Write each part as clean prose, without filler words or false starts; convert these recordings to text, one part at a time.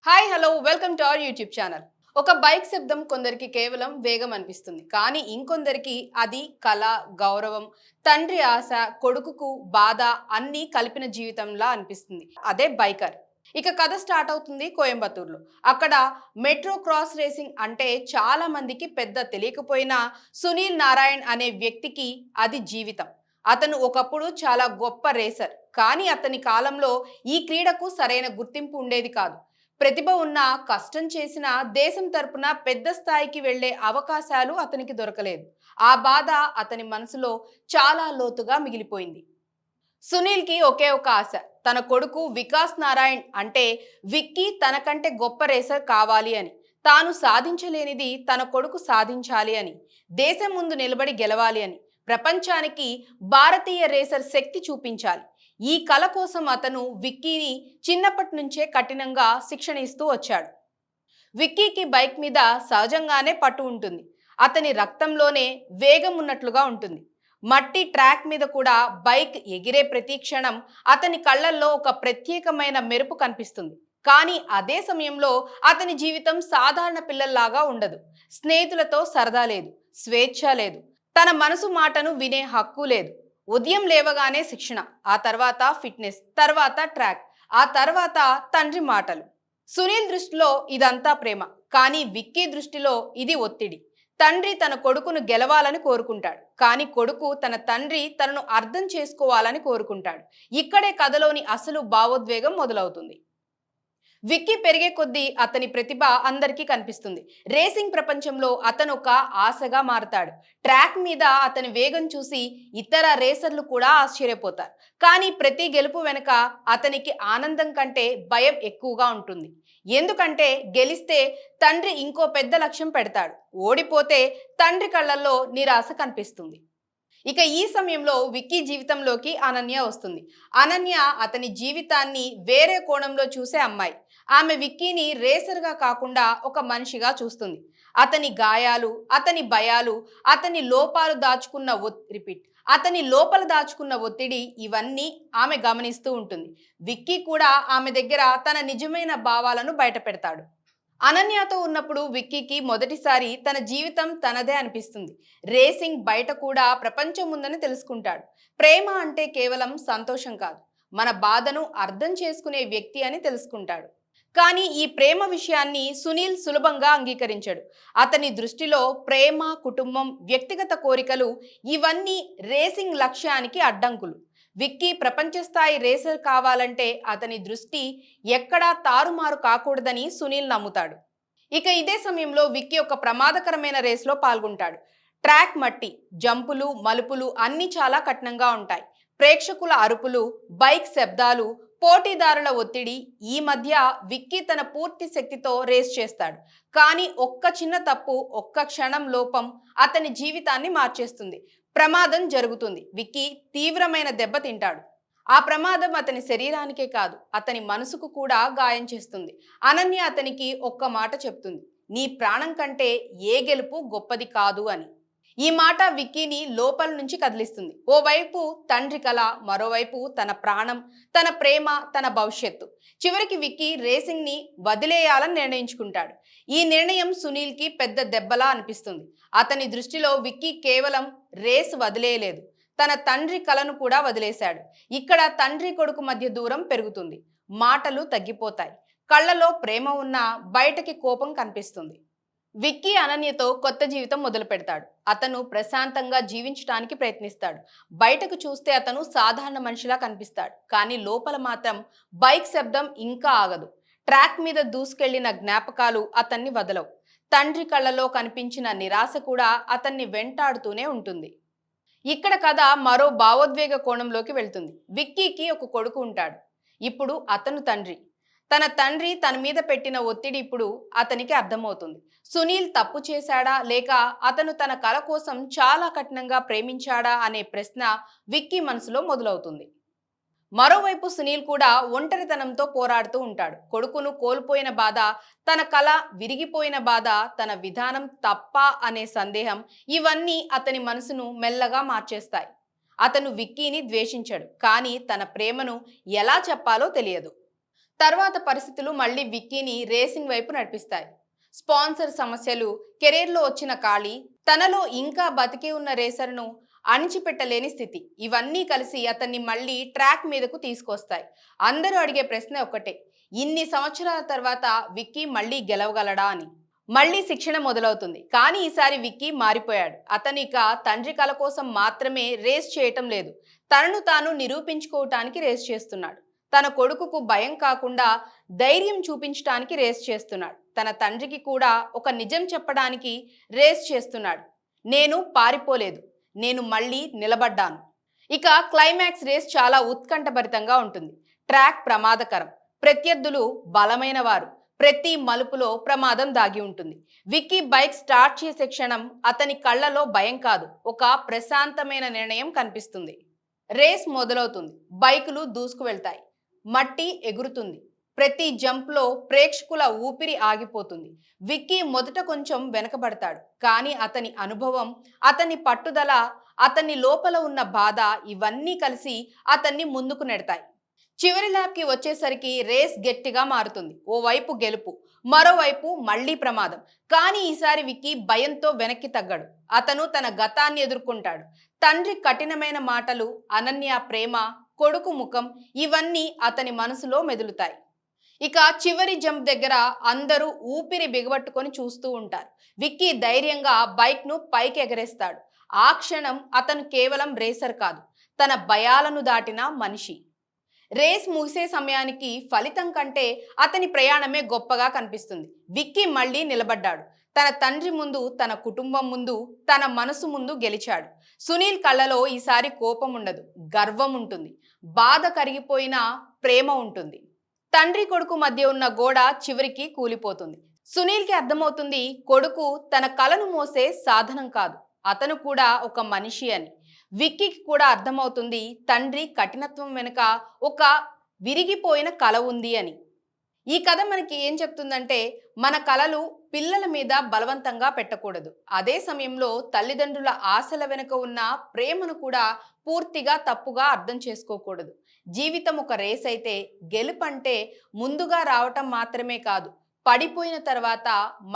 Hi hello welcome to our YouTube channel. ఒక bike శబ్దం కొందరికి కేవలం వేగం అనిపిస్తుంది, కానీ ఇంకొందరికి అది కళ, గౌరవం, తండ్రి ఆశ, కొడుకుకు బాధ అన్నీ కలిపిన జీవితంలా అనిపిస్తుంది. అదే బైకర్. ఇక కథ స్టార్ట్ అవుతుంది కోయంబత్తూరులో. అక్కడ మెట్రో క్రాస్ రేసింగ్ అంటే చాలా మందికి పెద్ద తెలియకపోయినా సునీల్ నారాయణ్ అనే వ్యక్తికి అది జీవితం. అతను ఒకప్పుడు చాలా గొప్ప రేసర్, కానీ అతని కాలంలో ఈ క్రీడకు సరైన గుర్తింపు ఉండేది కాదు. ప్రతిభ ఉన్నా, కష్టం చేసినా దేశం తరపున పెద్ద స్థాయికి వెళ్లే అవకాశాలు అతనికి దొరకలేదు. ఆ బాధ అతని మనసులో చాలా లోతుగా మిగిలిపోయింది. సునీల్‌కి ఒకే ఒక ఆశ. తన కొడుకు వికాస్ నారాయణ్ అంటే విక్కీ తనకంటే గొప్ప రేసర్ కావాలి అని. తాను సాధించలేనిది తన కొడుకు సాధించాలి అని. దేశం ముందు నిలబడి గెలవాలి అని. ప్రపంచానికి భారతీయ రేసర్ శక్తి చూపించాలి. ఈ కల కోసం అతను విక్కీని చిన్నప్పటి నుంచే కఠినంగా శిక్షణ ఇస్తూ వచ్చాడు. విక్కీకి బైక్ మీద సహజంగానే పట్టు ఉంటుంది. అతని రక్తంలోనే వేగం ఉన్నట్లుగా ఉంటుంది. మట్టి ట్రాక్ మీద కూడా బైక్ ఎగిరే ప్రతి క్షణం అతని కళ్ళల్లో ఒక ప్రత్యేకమైన మెరుపు కనిపిస్తుంది. కానీ అదే సమయంలో అతని జీవితం సాధారణ పిల్లల్లాగా ఉండదు. స్నేహితులతో సరదా లేదు, స్వేచ్ఛ లేదు, తన మనసు మాటను వినే హక్కు లేదు. ఉదయం లేవగానే శిక్షణ, ఆ తర్వాత ఫిట్నెస్, తర్వాత ట్రాక్, ఆ తర్వాత తండ్రి మాటలు. సునీల్ దృష్టిలో ఇదంతా ప్రేమ, కానీ విక్కీ దృష్టిలో ఇది ఒత్తిడి. తండ్రి తన కొడుకును గెలవాలని కోరుకుంటాడు, కానీ కొడుకు తన తండ్రి తనను అర్థం చేసుకోవాలని కోరుకుంటాడు. ఇక్కడే కథలోని అసలు భావోద్వేగం మొదలవుతుంది. విక్కీ పెరిగే కొద్దీ అతని ప్రతిభ అందరికీ కనిపిస్తుంది. రేసింగ్ ప్రపంచంలో అతను ఒక ఆశగా మారతాడు. ట్రాక్ మీద అతని వేగం చూసి ఇతర రేసర్లు కూడా ఆశ్చర్యపోతారు. కానీ ప్రతి గెలుపు వెనుక అతనికి ఆనందం కంటే భయం ఎక్కువగా ఉంటుంది. ఎందుకంటే గెలిస్తే తండ్రి ఇంకో పెద్ద లక్ష్యం పెడతాడు, ఓడిపోతే తండ్రి కళ్ళల్లో నిరాశ కనిపిస్తుంది. ఇక ఈ సమయంలో విక్కీ జీవితంలోకి అనన్య వస్తుంది. అనన్య అతని జీవితాన్ని వేరే కోణంలో చూసే అమ్మాయి. ఆమె విక్కీని రేసర్గా కాకుండా ఒక మనిషిగా చూస్తుంది. అతని గాయాలు, అతని భయాలు, అతని లోపాలు దాచుకున్న రిపీట్ అతని లోపల దాచుకున్న ఒత్తిడి, ఇవన్నీ ఆమె గమనిస్తూ ఉంటుంది. విక్కీ కూడా ఆమె దగ్గర తన నిజమైన భావాలను బయట పెడతాడు. అనన్యతో ఉన్నప్పుడు విక్కీకి మొదటిసారి తన జీవితం తనదే అనిపిస్తుంది. రేసింగ్ బయట కూడా ప్రపంచం ఉందని తెలుసుకుంటాడు. ప్రేమ అంటే కేవలం సంతోషం కాదు, మన బాధను అర్థం చేసుకునే వ్యక్తి అని తెలుసుకుంటాడు. కానీ ఈ ప్రేమ విషయాన్ని సునీల్ సులభంగా అంగీకరించాడు. అతని దృష్టిలో ప్రేమ, కుటుంబం, వ్యక్తిగత కోరికలు ఇవన్నీ రేసింగ్ లక్ష్యానికి అడ్డంకులు. విక్కీ ప్రపంచ స్థాయి రేసర్ కావాలంటే అతని దృష్టి ఎక్కడా తారుమారు కాకూడదని సునీల్ నమ్ముతాడు. ఇక ఇదే సమయంలో విక్కీ ఒక ప్రమాదకరమైన రేస్లో పాల్గొంటాడు. ట్రాక్ మట్టి, జంపులు, మలుపులు అన్నీ చాలా కఠినంగా ఉంటాయి. ప్రేక్షకుల అరుపులు, బైక్ శబ్దాలు, పోటీదారుల ఒత్తిడి. ఈ మధ్య విక్కీ తన పూర్తి శక్తితో రేస్ చేస్తాడు. కానీ ఒక్క చిన్న తప్పు, ఒక్క క్షణం లోపం అతని జీవితాన్ని మార్చేస్తుంది. ప్రమాదం జరుగుతుంది. విక్కీ తీవ్రమైన దెబ్బ తింటాడు. ఆ ప్రమాదం అతని శరీరానికే కాదు, అతని మనసుకు కూడా గాయం చేస్తుంది. అనన్య అతనికి ఒక్క మాట చెప్తుంది: నీ ప్రాణం కంటే ఏ గెలుపు గొప్పది కాదు అని. ఈ మాట విక్కీని లోపల నుంచి కదిలిస్తుంది. ఓవైపు తండ్రి కల, మరోవైపు తన ప్రాణం, తన ప్రేమ, తన భవిష్యత్తు. చివరికి విక్కీ రేసింగ్ ని వదిలేయాలని నిర్ణయించుకుంటాడు. ఈ నిర్ణయం సునీల్ కి పెద్ద దెబ్బలా అనిపిస్తుంది. అతని దృష్టిలో విక్కీ కేవలం రేస్ వదిలేయలేదు, తన తండ్రి కలను కూడా వదిలేశాడు. ఇక్కడ తండ్రి కొడుకు మధ్య దూరం పెరుగుతుంది. మాటలు తగ్గిపోతాయి. కళ్ళలో ప్రేమ ఉన్నా బయటకి కోపం కనిపిస్తుంది. విక్కీ అనన్యతో కొత్త జీవితం మొదలు పెడతాడు. అతను ప్రశాంతంగా జీవించడానికి ప్రయత్నిస్తాడు. బయటకు చూస్తే అతను సాధారణ మనిషిలా కనిపిస్తాడు, కానీ లోపల మాత్రం బైక్ శబ్దం ఇంకా ఆగదు. ట్రాక్ మీద దూసుకెళ్లిన జ్ఞాపకాలు అతన్ని వదలవు. తండ్రి కళ్ళలో కనిపించిన నిరాశ కూడా అతన్ని వెంటాడుతూనే ఉంటుంది. ఇక్కడ కథ మరో భావోద్వేగ కోణంలోకి వెళ్తుంది. విక్కీకి ఒక కొడుకు ఉంటాడు. ఇప్పుడు అతను తండ్రి. తన తండ్రి తన మీద పెట్టిన ఒత్తిడి ఇప్పుడు అతనికి అర్థమవుతుంది. సునీల్ తప్పు చేశాడా, లేక అతను తన కల కోసం చాలా కఠినంగా ప్రేమించాడా అనే ప్రశ్న విక్కీ మనసులో మొదలవుతుంది. మరోవైపు సునీల్ కూడా ఒంటరితనంతో పోరాడుతూ ఉంటాడు. కొడుకును కోల్పోయిన బాధ, తన కల విరిగిపోయిన బాధ, తన విధానం తప్ప అనే సందేహం, ఇవన్నీ అతని మనసును మెల్లగా మార్చేస్తాయి. అతను విక్కీని ద్వేషించాడు, కానీ తన ప్రేమను ఎలా చెప్పాలో తెలియదు. తర్వాత పరిస్థితులు మళ్ళీ విక్కీని రేసింగ్ వైపు నడిపిస్తాయి. స్పాన్సర్ సమస్యలు, కెరీర్లో వచ్చిన ఖాళీ, తనలో ఇంకా బతికి ఉన్న రేసర్ను అణిచిపెట్టలేని స్థితి, ఇవన్నీ కలిసి అతన్ని మళ్ళీ ట్రాక్ మీదకు తీసుకొస్తాయి. అందరూ అడిగే ప్రశ్న ఒక్కటే, ఇన్ని సంవత్సరాల తర్వాత విక్కీ మళ్ళీ గెలవగలడా అని. మళ్ళీ శిక్షణ మొదలవుతుంది. కానీ ఈసారి విక్కీ మారిపోయాడు. అతను ఇక తండ్రి కల కోసం మాత్రమే రేస్ చేయటం లేదు, తనను తాను నిరూపించుకోవటానికి రేస్ చేస్తున్నాడు. తన కొడుకుకు భయం కాకుండా ధైర్యం చూపించడానికి రేస్ చేస్తున్నాడు. తన తండ్రికి కూడా ఒక నిజం చెప్పడానికి రేస్ చేస్తున్నాడు. నేను పారిపోలేదు, నేను మళ్ళీ నిలబడ్డాను. ఇక క్లైమాక్స్ రేస్ చాలా ఉత్కంఠభరితంగా ఉంటుంది. ట్రాక్ ప్రమాదకరం, ప్రత్యర్థులు బలమైన వారు, ప్రతి మలుపులో ప్రమాదం దాగి ఉంటుంది. విక్కీ బైక్ స్టార్ట్ చేసే క్షణం అతని కళ్ళలో భయం కాదు, ఒక ప్రశాంతమైన నిర్ణయం కనిపిస్తుంది. రేస్ మొదలవుతుంది. బైకులు దూసుకు వెళ్తాయి. మట్టి ఎగురుతుంది. ప్రతి జంప్లో ప్రేక్షకుల ఊపిరి ఆగిపోతుంది. విక్కీ మొదట కొంచెం వెనకబడతాడు. కానీ అతని అనుభవం, అతని పట్టుదల, అతని లోపల ఉన్న బాధ, ఇవన్నీ కలిసి అతన్ని ముందుకు నెడతాయి. చివరి ల్యాబ్కి వచ్చేసరికి రేస్ గట్టిగా మారుతుంది. ఓవైపు గెలుపు, మరోవైపు మళ్లీ ప్రమాదం. కానీ ఈసారి విక్కీ భయంతో వెనక్కి తగ్గడు. అతను తన గతాన్ని ఎదుర్కొంటాడు. తండ్రి కఠినమైన మాటలు, అనన్య ప్రేమ, కొడుకు ముఖం, ఇవన్నీ అతని మనసులో మెదులుతాయి. ఇక చివరి జంప్ దగ్గర అందరూ ఊపిరి బిగబట్టుకొని చూస్తూ ఉంటారు. విక్కీ ధైర్యంగా బైక్ను పైకి ఎగరేస్తాడు. ఆ క్షణం అతను కేవలం రేసర్ కాదు, తన భయాలను దాటిన మనిషి. రేస్ ముగిసే సమయానికి ఫలితం కంటే అతని ప్రయాణమే గొప్పగా కనిపిస్తుంది. విక్కీ మళ్ళీ నిలబడ్డాడు. తన తండ్రి ముందు, తన కుటుంబం ముందు, తన మనసు ముందు గెలిచాడు. సునీల్ కళ్ళలో ఈసారి కోపం ఉండదు, గర్వం ఉంటుంది. బాధ కరిగిపోయిన ప్రేమ ఉంటుంది. తండ్రి కొడుకు మధ్య ఉన్న గోడ చివరికి కూలిపోతుంది. సునీల్కి అర్థమవుతుంది, కొడుకు తన కలను మోసే సాధనం కాదు, అతను కూడా ఒక మనిషి అని. విక్కీకి కూడా అర్థమవుతుంది, తండ్రి కఠినత్వం వెనుక ఒక విరిగిపోయిన కల ఉంది అని. ఈ కథ మనకి ఏం చెప్తుందంటే, మన కలలు పిల్లల మీద బలవంతంగా పెట్టకూడదు. అదే సమయంలో తల్లిదండ్రుల ఆశల వెనుక ఉన్న ప్రేమను కూడా పూర్తిగా తప్పుగా అర్థం చేసుకోకూడదు. జీవితం ఒక రేస్ అయితే, గెలుపంటే ముందుగా రావటం మాత్రమే కాదు, పడిపోయిన తర్వాత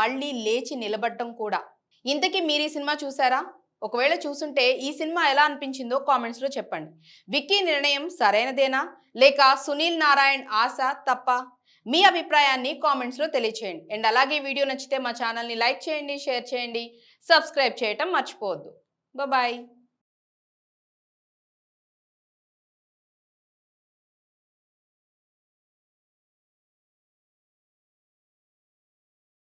మళ్ళీ లేచి నిలబడటం కూడా. ఇంతకీ మీరు ఈ సినిమా చూసారా? ఒకవేళ చూసుంటే ఈ సినిమా ఎలా అనిపించిందో కామెంట్స్లో చెప్పండి. విక్కీ నిర్ణయం సరైనదేనా, లేక సునీల్ నారాయణ్ ఆశ తప్ప? మీ అభిప్రాయాన్ని కామెంట్స్లో తెలియచేయండి. అండ్ అలాగే వీడియో నచ్చితే మా ఛానల్ని లైక్ చేయండి, షేర్ చేయండి, సబ్స్క్రైబ్ చేయటం మర్చిపోవద్దు. బాయ్.